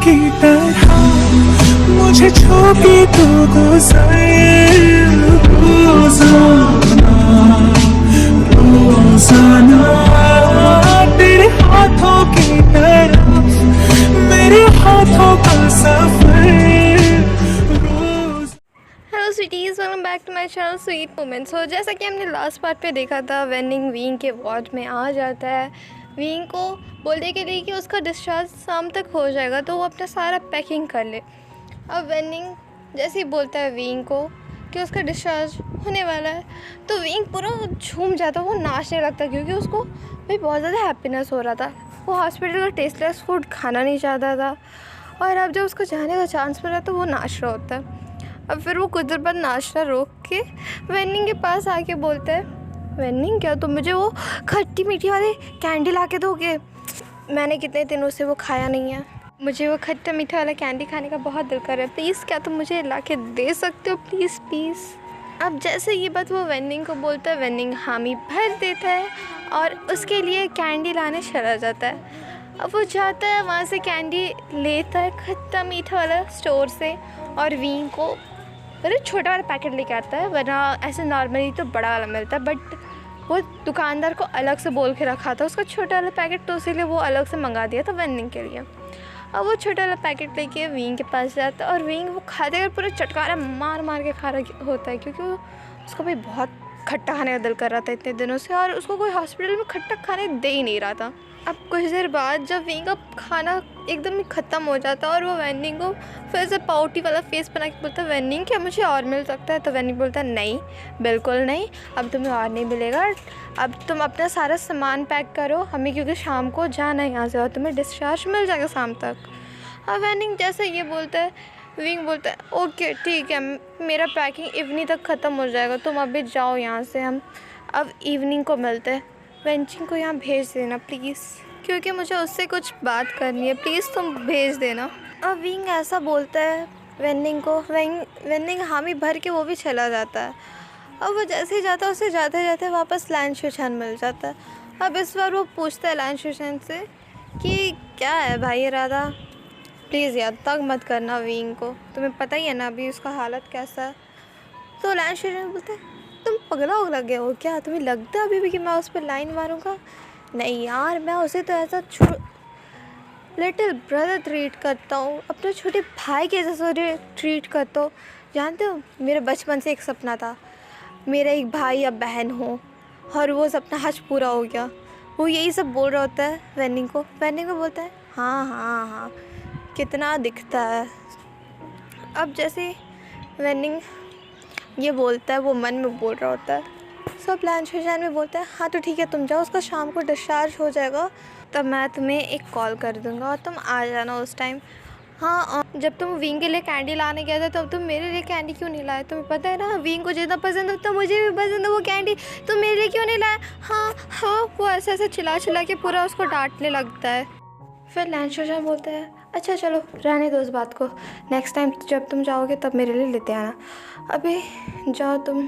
की तरह मुझे छू के तू गुजर रोजाना रोजाना तेरे हाथों की तरफ मेरे हाथों का सफर रोज। Hello sweeties, welcome back to my channel sweet moments. तो जैसा कि हमने लास्ट पार्ट पे देखा था, वेनिंग वींग के वार्ड में आ जाता है वींग को बोलने के लिए कि उसका डिस्चार्ज शाम तक हो जाएगा, तो वो अपना सारा पैकिंग कर ले। अब वेनिंग जैसे ही बोलता है वींग को कि उसका डिस्चार्ज होने वाला है, तो वींग पूरा झूम जाता, वो नाचने लगता, क्योंकि उसको भाई बहुत ज़्यादा हैप्पीनेस हो रहा था। वो हॉस्पिटल का टेस्टलेस फूड खाना नहीं चाहता था, और अब जब उसको जाने का चांस मिला तो वो नाच रहा होता है। अब फिर वो कुछ देर बाद नाचना रोक के वेनिंग के पास आके बोलता है, वेनिंग क्या तुम मुझे वो खट्टी मीठी वाली कैंडी ला के दोगे? मैंने कितने दिनों से वो खाया नहीं है, मुझे वो खट्टा मीठा वाला कैंडी खाने का बहुत दिल कर रहा है, प्लीज़ क्या तुम मुझे ला के दे सकते हो प्लीज़ प्लीज़। अब जैसे ये बात वो वेनिंग को बोलता है, वेनिंग हामी भर देता है और उसके लिए कैंडी लाने चला जाता है। अब वो जाता है, वहाँ से कैंडी लेता है खट्टा मीठा वाला स्टोर से, और वींग को मतलब छोटा वाला पैकेट लेके आता है, वरना ऐसे नॉर्मली तो बड़ा वाला मिलता है, बट वो दुकानदार को अलग से बोल के रखा था उसका छोटा वाला पैकेट, तो इसीलिए वो अलग से मंगा दिया था वेनिंग के लिए। अब वो छोटा वाला पैकेट लेके वींग के पास जाता है, और वींग वो खाते हुए पूरा चटकारा मार मार के खा रहा होता है, क्योंकि उसका भाई बहुत खट्टा खाने का दिल कर रहा था इतने दिनों से, और उसको कोई हॉस्पिटल में खट्टा खाने दे ही नहीं रहा था। अब कुछ देर बाद जब वींग का खाना एकदम ही ख़त्म हो जाता है, और वो वेनिंग को फिर से पाउटी वाला फेस बना के बोलता है, वेनिंग क्या मुझे और मिल सकता है? तो वेनिंग बोलता है, नहीं बिल्कुल नहीं, अब तुम्हें और नहीं मिलेगा, अब तुम अपना सारा सामान पैक करो हमें, क्योंकि शाम को जाना है यहाँ से, और तुम्हें डिस्चार्ज मिल जाएगा शाम तक। अब वेनिंग जैसे ये बोलता है, विंग बोलता है, ओके ठीक है, मेरा पैकिंग इवनिंग तक ख़त्म हो जाएगा, तुम अभी जाओ यहाँ से, हम अब इवनिंग को मिलते हैं, वेंचिंग को यहाँ भेज देना प्लीज़, क्योंकि मुझे उससे कुछ बात करनी है, प्लीज़ तुम भेज देना। अब विंग ऐसा बोलता है वेनिंग को, वेनिंग हामी भर के वो भी चला जाता है। अब वो जैसे ही जाता है, उसे जाते जाते वापस लैन शुशान मिल जाता है। अब इस बार वो पूछता है लैन शुशान से कि क्या है भाई इरादा, प्लीज़ यार तंग मत करना विंग को, तुम्हें पता ही है ना अभी उसका हालत कैसा है। तो लैन शुशान बोलता है, तुम पगला हो लग गए हो क्या? तुम्हें लगता है अभी भी कि मैं उस पर लाइन मारूंगा? नहीं यार, मैं उसे तो ऐसा लिटिल ब्रदर ट्रीट करता हूँ, अपने छोटे भाई के जैसा ट्रीट करता हूँ। जानते हो, मेरे बचपन से एक सपना था, मेरा एक भाई या बहन हो, और वो सपना आज पूरा हो गया। वो यही सब बोल रहा होता है वेनिंग को बोलता है, हाँ हाँ हाँ कितना दिखता है। अब जैसे वेनिंग ये बोलता है, वो मन में बोल रहा होता है, सब लैन शुशान में बोलता है, हाँ तो ठीक है तुम जाओ, उसका शाम को डिस्चार्ज हो जाएगा, तब मैं तुम्हें एक कॉल कर दूँगा और तुम आ जाना उस टाइम। हाँ, जब तुम विंग के लिए कैंडी लाने गए थे तब तुम मेरे लिए कैंडी क्यों नहीं लाए? तुम्हें पता है ना विंग को जितना पसंद है उतना मुझे भी पसंद है वो कैंडी, तुम मेरे लिए क्यों नहीं लाए? हाँ हाँ, वो ऐसे ऐसे चिल्ला चिल्ला के पूरा उसको डांटने लगता है। फिर लैन शुशान बोलता है, अच्छा चलो रहने दो उस बात को, नेक्स्ट टाइम जब तुम जाओगे तब मेरे लिए लेते आना, अभी जाओ तुम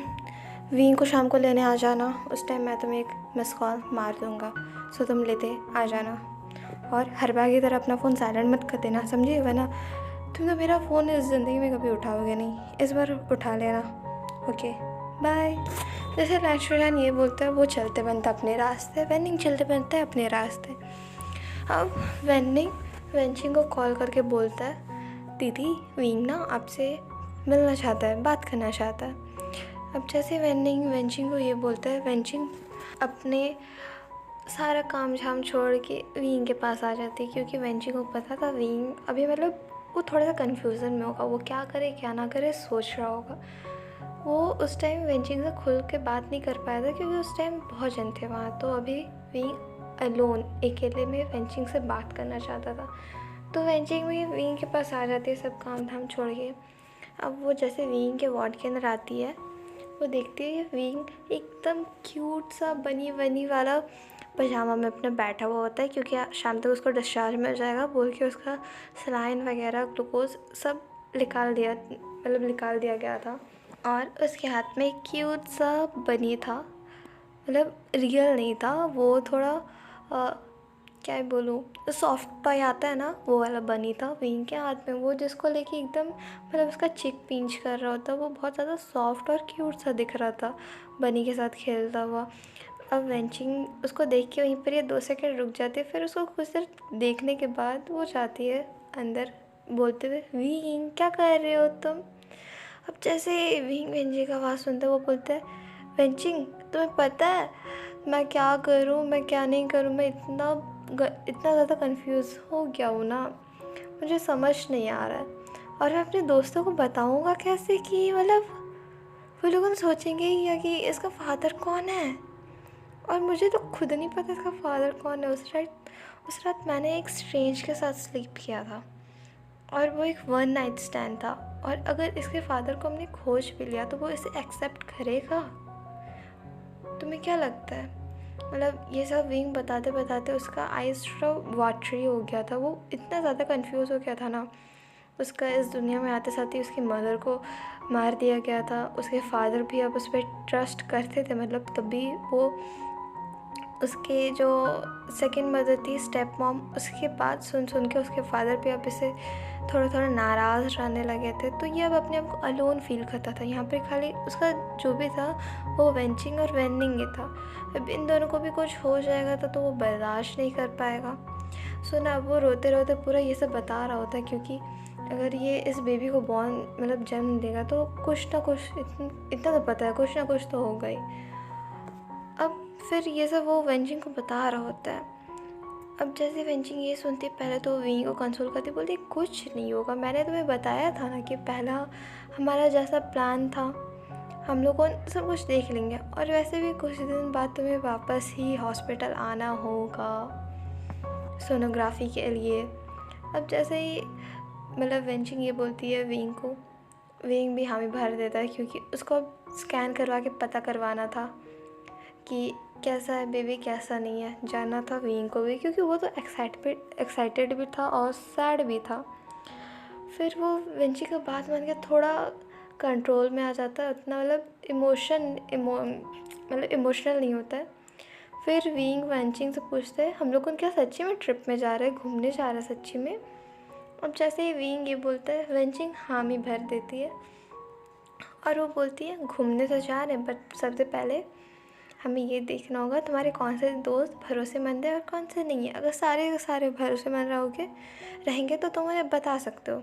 विंग को शाम को लेने आ जाना, उस टाइम मैं तुम्हें एक मिस कॉल मार दूँगा, सो तुम लेते आ जाना, और हर बार की तरह अपना फ़ोन साइलेंट मत कर देना, समझिए, वरना तुम तो मेरा फ़ोन इस ज़िंदगी में कभी उठाओगे नहीं, इस बार उठा लेना, ओके बाय। जैसे लैन शुशान ये बोलता है, वो चलते बनता अपने रास्ते, वेनिंग चलते बनता है अपने रास्ते। अब वेनिंग वेंचिंग को कॉल करके बोलता है, दीदी विंग ना आपसे मिलना चाहता है, बात करना चाहता है। अब जैसे वेनिंग वेंचिंग को ये बोलता है, वेंचिंग अपने सारा काम झाम छोड़ के विंग के पास आ जाती है, क्योंकि वेंचिंग को पता था विंग अभी मतलब वो थोड़ा सा कन्फ्यूज़न में होगा, वो क्या करे क्या ना करे सोच रहा होगा। वो उस टाइम वेंचिंग से खुल के बात नहीं कर पाया था, क्योंकि उस टाइम बहुत जन थे वहाँ, तो अभी विंग अलोन अकेले में वेंचिंग से बात करना चाहता था, तो वेंचिंग भी विंग के पास आ जाती है सब काम धाम छोड़ के। अब वो जैसे विंग के वार्ड के अंदर आती है, वो देखती है विंग एकदम क्यूट सा बनी बनी वाला पजामा में अपना बैठा हुआ होता है, क्योंकि शाम तक उसको डिस्चार्ज मिल जाएगा बोल के उसका सलाइन वगैरह ग्लूकोज सब निकाल दिया गया था, और उसके हाथ में क्यूट सा बनी था, मतलब रियल नहीं था, वो थोड़ा क्या ही बोलूँ, सॉफ्ट टॉय आता है ना, वो वाला बनी था विंग के हाथ में, वो जिसको लेके एकदम मतलब उसका चिक पिंच कर रहा होता, वो बहुत ज़्यादा सॉफ्ट और क्यूट सा दिख रहा था बनी के साथ खेलता हुआ। अब वेंचिंग उसको देख के वहीं पर ये 2 सेकंड रुक जाती है, फिर उसको कुछ देर देखने के बाद वो जाती है अंदर बोलते हुए, विंग क्या कर रहे हो तुम। अब जैसे विंग वेंजी का आवाज़ सुनते वो बोलते हैं, वेंचिंग तुम्हें पता है मैं क्या करूँ मैं क्या नहीं करूँ, मैं इतना ज़्यादा कंफ्यूज हो गया हूँ ना, मुझे समझ नहीं आ रहा है, और मैं अपने दोस्तों को बताऊँगा कैसे कि मतलब वो लोग सोचेंगे या कि इसका फादर कौन है, और मुझे तो खुद नहीं पता इसका फादर कौन है। उस रात मैंने एक स्ट्रेंज के साथ स्लीप किया था, और वो एक 1 नाइट स्टैंड था, और अगर इसके फादर को हमने खोज भी लिया तो वो इसे एक्सेप्ट करेगा। तुम्हें क्या लगता है। मतलब ये सब विंग बताते बताते उसका आइज थोड़ा वाटरी हो गया था, वो इतना ज़्यादा कंफ्यूज हो गया था ना। उसका इस दुनिया में आते साथ ही उसकी मदर को मार दिया गया था, उसके फादर भी अब उस पर ट्रस्ट करते थे, मतलब तब भी वो उसके जो सेकंड मदर थी स्टेप मॉम, उसके बात सुन सुन के उसके फादर भी अब इसे थोड़ा थोड़ा नाराज़ रहने लगे थे। तो ये अब अपने आप को अलोन फील करता था, यहाँ पे खाली उसका जो भी था वो वेंचिंग और वेनिंग ही था। अब इन दोनों को भी कुछ हो जाएगा तो वो बर्दाश्त नहीं कर पाएगा। सो ना अब वो रोते रोते पूरा ये सब बता रहा होता है, क्योंकि अगर ये इस बेबी को बॉर्न मतलब जन्म देगा तो कुछ ना कुछ इतना तो पता है, कुछ ना कुछ तो होगा ही। अब फिर ये सब वो वेंचिंग को बता रहा होता है। अब जैसे वेंचिंग ये सुनती पहले तो विंग को कंसोल करती, बोलती कुछ नहीं होगा, मैंने तुम्हें बताया था ना कि पहला हमारा जैसा प्लान था, हम लोग को सब कुछ देख लेंगे, और वैसे भी कुछ दिन बाद तुम्हें वापस ही हॉस्पिटल आना होगा सोनोग्राफी के लिए। अब जैसे ही मतलब वेंचिंग ये बोलती है विंग को, विंग भी हामी भर देता है, क्योंकि उसको स्कैन करवा के पता करवाना था कि कैसा है बेबी कैसा नहीं है, जानना था विंग को भी, क्योंकि वो तो एक्साइटेड भी था और सैड भी था। फिर वो वेंची का बात मान के थोड़ा कंट्रोल में आ जाता है, उतना मतलब इमोशनल नहीं होता है। फिर विंग वेंचिंग से पूछते हैं, हम लोग क्या सच्ची में ट्रिप में जा रहे हैं, घूमने जा रहे हैं सच्ची में। अब जैसे ही विंग ये बोलता है, वेंचिंग हामी भर देती है और वो बोलती है घूमने तो जा रहे हैं, बट सबसे पहले हमें ये देखना होगा तुम्हारे कौन से दोस्त भरोसेमंद है और कौन से नहीं है। अगर सारे के सारे भरोसेमंद रहेंगे तो तुम मुझे बता सकते हो,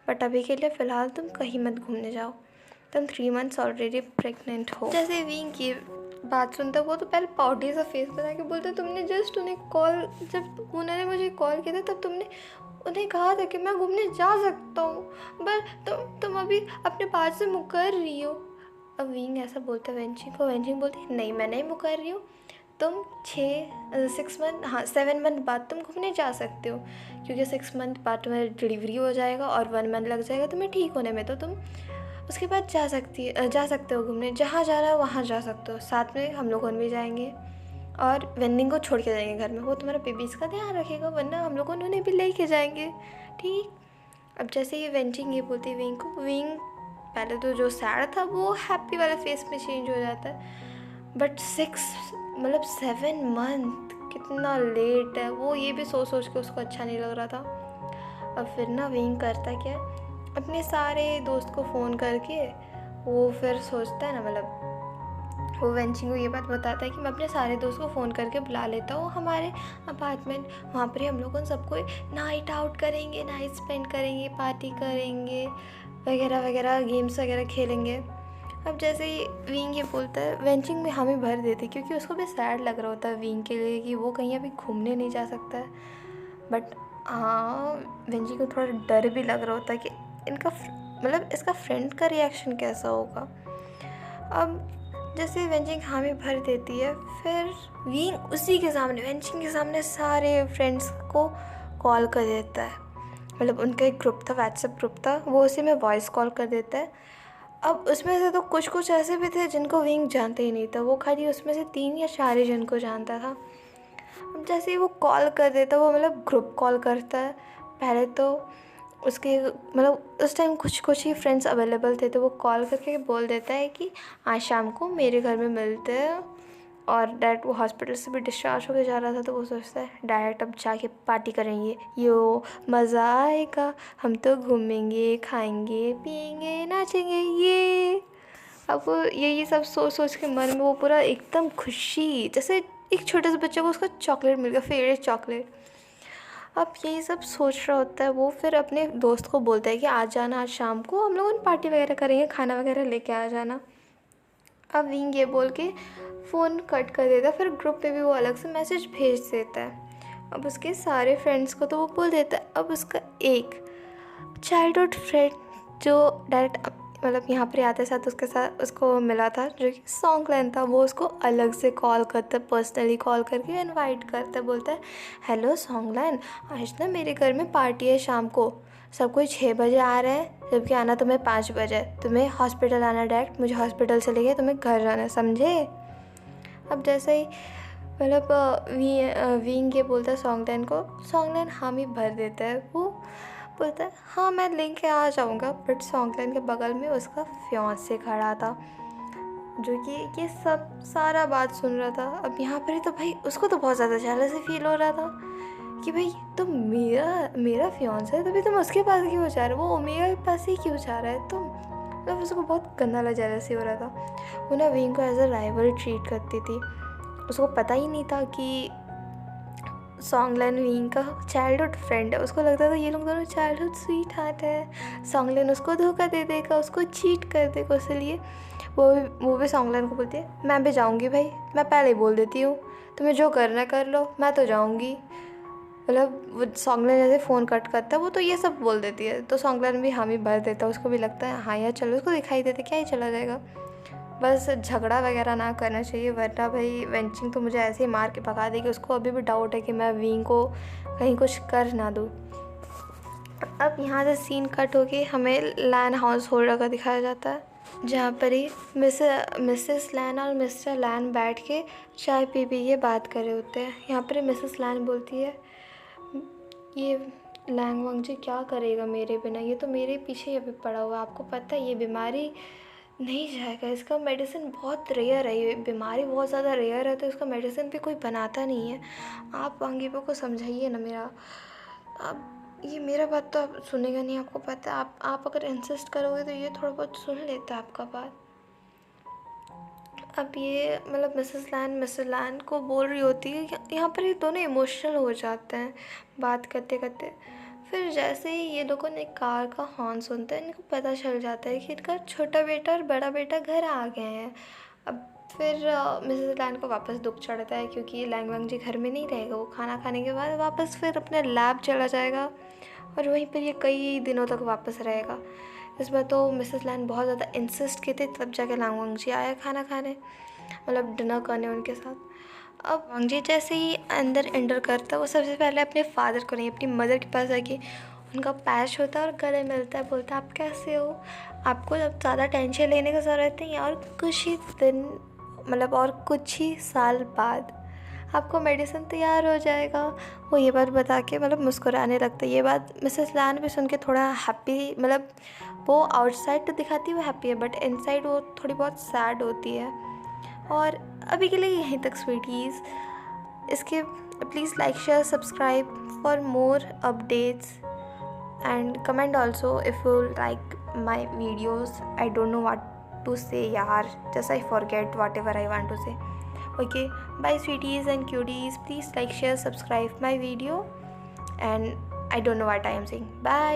बट अभी के लिए फ़िलहाल तुम कहीं मत घूमने जाओ, तुम 3 मंथ्स ऑलरेडी प्रेग्नेंट हो। जैसे विंग की बात सुनता वो तो पहले पाउडी सा फेस बना के बोलते, तुमने जस्ट उन्हें कॉल, जब उन्होंने मुझे कॉल किया था तब तुमने उन्हें कहा था कि मैं घूमने जा सकता हूँ, बट तुम अभी अपने बात से मुकर रही हो। अब विंग ऐसा बोलता है वेंचिंग को, वेंचिंग बोलती है नहीं मैं नहीं मुकर रही हूँ, तुम 7 मंथ बाद तुम घूमने जा सकते हो, क्योंकि 6 मंथ बाद तुम्हारी डिलीवरी हो जाएगा और 1 मंथ लग जाएगा तुम्हें ठीक होने में, तो तुम उसके बाद जा सकते हो घूमने, जहाँ जाना है वहाँ जा सकते हो, साथ में हम लोग भी जाएंगे और वेंडिंग को छोड़ के जाएंगे घर में, वो तुम्हारा बेबीज़ का ध्यान रखेगा, वरना हम लोग उन्हें भी ले के जाएंगे, ठीक। अब जैसे ये वेंचिंग ये बोलती है विंग को, विंग पहले तो जो सैड था वो हैप्पी वाला फेस में चेंज हो जाता है, बट 7 मंथ कितना लेट है, वो ये भी सोच के उसको अच्छा नहीं लग रहा था। अब फिर ना विंग करता क्या, अपने सारे दोस्त को फ़ोन करके वो फिर सोचता है ना, मतलब वो वेंचिंग को ये बात बताता है कि मैं अपने सारे दोस्त को फ़ोन करके बुला लेता हूँ हमारे अपार्टमेंट, वहाँ पर हम लोग सबको नाइट आउट करेंगे, नाइट स्पेंड करेंगे, पार्टी करेंगे वगैरह वगैरह, गेम्स वगैरह खेलेंगे। अब जैसे ही विंग ये बोलता है, वेंचिंग में हमें भर देती, क्योंकि उसको भी सैड लग रहा होता है विंग के लिए कि वो कहीं अभी घूमने नहीं जा सकता है, बट हाँ वेंचिंग को थोड़ा डर भी लग रहा होता है कि इनका मतलब इसका फ्रेंड का रिएक्शन कैसा होगा। अब जैसे वेंचिंग हमें भर देती है, फिर विंग उसी के सामने, वेंचिंग के सामने सारे फ्रेंड्स को कॉल कर देता है, मतलब उनका एक ग्रुप था, व्हाट्सएप ग्रुप था, वो उसी में वॉइस कॉल कर देता है। अब उसमें से तो कुछ ऐसे भी थे जिनको विंग जानते ही नहीं था, वो खाली उसमें से 3 या 4 ही जन को जानता था। अब जैसे ही वो कॉल कर देता, वो मतलब ग्रुप कॉल करता है, पहले तो उसके मतलब उस टाइम कुछ ही फ्रेंड्स अवेलेबल थे, तो वो कॉल करके बोल देता है कि आज शाम को मेरे घर में मिलते हैं और डायरेक्ट वो हॉस्पिटल से भी डिस्चार्ज होकर जा रहा था, तो वो सोचता है डायरेक्ट अब जाके पार्टी करेंगे, यो मज़ा आएगा, हम तो घूमेंगे, खाएंगे, पिएंगे, नाचेंगे ये। अब वो यही सब सोच सोच के मन में वो पूरा एकदम खुशी, जैसे एक छोटे से बच्चे को उसका चॉकलेट मिल गया, फेवरेट चॉकलेट। अब यही सब सोच रहा होता है वो, फिर अपने दोस्त को बोलता है कि आज जाना, आज शाम को हम लोग पार्टी वगैरह करेंगे, खाना वगैरह लेके आ जाना। अब विंग ये बोल के फ़ोन कट कर देता है। फिर ग्रुप पे भी वो अलग से मैसेज भेज देता है। अब उसके सारे फ्रेंड्स को तो वो बोल देता है। अब उसका एक चाइल्डहुड फ्रेंड जो डायरेक्ट मतलब यहाँ पर आते साथ उसके साथ उसको मिला था, जो कि सॉन्गलाइन था, वो उसको अलग से कॉल करता है, पर्सनली कॉल करके इनवाइट करता है। बोलता है हेलो सॉन्गलाइन, आज ना मेरे घर में पार्टी है शाम को, सब कोई 6 बजे आ रहे हैं, जबकि आना तुम्हें 5 बजे। तुम्हें हॉस्पिटल आना डायरेक्ट, मुझे हॉस्पिटल से लेके तुम्हें घर जाना, समझे। अब जैसे ही मतलब विंग ये बोलता है सॉन्गलाइन को, सॉन्गलाइन हामी भर देता है। वो बोलता है हाँ मैं लेके आ जाऊँगा। बट सॉन्गलाइन के बगल में उसका फियांसे खड़ा था, जो कि ये सब सारा बात सुन रहा था। अब यहाँ पर ही तो भाई उसको तो बहुत ज़्यादा जेलसी फील हो रहा था कि भाई तुम मेरा फियांसे है, तभी तुम उसके पास क्यों जा रहे हो, वो ओमेगा के पास ही क्यों जा रहा है तुम। मतलब उसको बहुत गंदा वाला जेलसी हो रहा था। वो ना विंग को एज अ राइवल ट्रीट करती थी। उसको पता ही नहीं था कि सॉन्गलाइन विंग का चाइल्डहुड फ्रेंड है। उसको लगता था ये लोग दोनों चाइल्डहुड स्वीट हार्ट है, सॉन्गलाइन उसको धोखा दे देगा, उसको चीट कर देगा। इसलिए वो भी सॉन्गलाइन को बोलती है मैं भी जाऊँगी भाई, मैं पहले ही बोल देती हूँ, तुम्हें जो करना कर लो, मैं तो जाऊँगी। मतलब वो सॉन्गलाइन जैसे फ़ोन कट करता है वो तो ये सब बोल देती है, तो सॉन्गलाइन भी हामी भर देता है। उसको भी लगता है हाँ यार चलो, उसको दिखाई देते क्या ही चला जाएगा, बस झगड़ा वगैरह ना करना चाहिए, वरना भाई वेंचिंग तो मुझे ऐसे ही मार के भगा देगी। उसको अभी भी डाउट है कि मैं विंग को कहीं कुछ कर ना दूँ। अब यहाँ से सीन कट होके हमें लैन हाउस होल्डर का दिखाया जाता है, जहाँ पर ही मिसेस लैन और मिस्टर लैन बैठ के चाय पी के बात कर रहे होते हैं। यहाँ पर मिसेस लैन बोलती है ये लैंग वांग जी क्या करेगा मेरे बिना, ये तो मेरे पीछे ही अभी पड़ा हुआ है, आपको पता है ये बीमारी नहीं जाएगा, इसका मेडिसिन बहुत रेयर है, ये बीमारी बहुत ज़्यादा रेयर है, तो इसका मेडिसिन भी कोई बनाता नहीं है। आप वांगीबो को समझाइए ना मेरा। अब ये मेरा बात तो आप सुनेगा नहीं, आपको पता है। आप अगर इंसिस्ट करोगे तो ये थोड़ा बहुत सुन लेता है आपका बात। अब ये मतलब मिस्टर लैन को बोल रही होती है, यहाँ पर ये दोनों इमोशनल हो जाते हैं बात करते करते। फिर जैसे ही ये लोगों ने कार का हॉर्न सुनते हैं, इनको पता चल जाता है कि इनका छोटा बेटा और बड़ा बेटा घर आ गए हैं। अब फिर मिसेस लैन को वापस दुख चढ़ता है, क्योंकि लैंग वांग जी घर में नहीं रहेगा। वो खाना खाने के बाद वापस फिर अपने लैब चला जाएगा और वहीं पर ये कई दिनों तक वापस रहेगा। इस बार तो मिसेस लैन बहुत ज़्यादा इंसिस्ट की थी, तब जाके लैंग वांग जी आया खाना खाने, मतलब डिनर करने उनके साथ। अब वांग जी जैसे ही अंदर एंटर करता है, वो सबसे पहले अपने फादर को नहीं, अपनी मदर के पास आके उनका पैच होता है और गले मिलता है। बोलता है आप कैसे हो, आपको जब ज़्यादा टेंशन लेने की ज़रूरत नहीं है, और कुछ ही दिन मतलब और कुछ ही साल बाद आपको मेडिसिन तैयार हो जाएगा। वो ये बात बता के मतलब मुस्कुराने लगता है। ये बात मिसेस लैन भी सुन के थोड़ा हैप्पी, मतलब वो आउटसाइड तो दिखाती है वो हैप्पी है, बट इनसाइड वो थोड़ी बहुत सैड होती है। और अभी के लिए यहीं तक स्वीटीज़। इसके please like share subscribe for more updates and comment also if you like my videos. I don't know what to say यार, just I forget whatever I want to say. Okay, bye sweeties and cuties, please like share subscribe my video and I don't know what I am saying. Bye.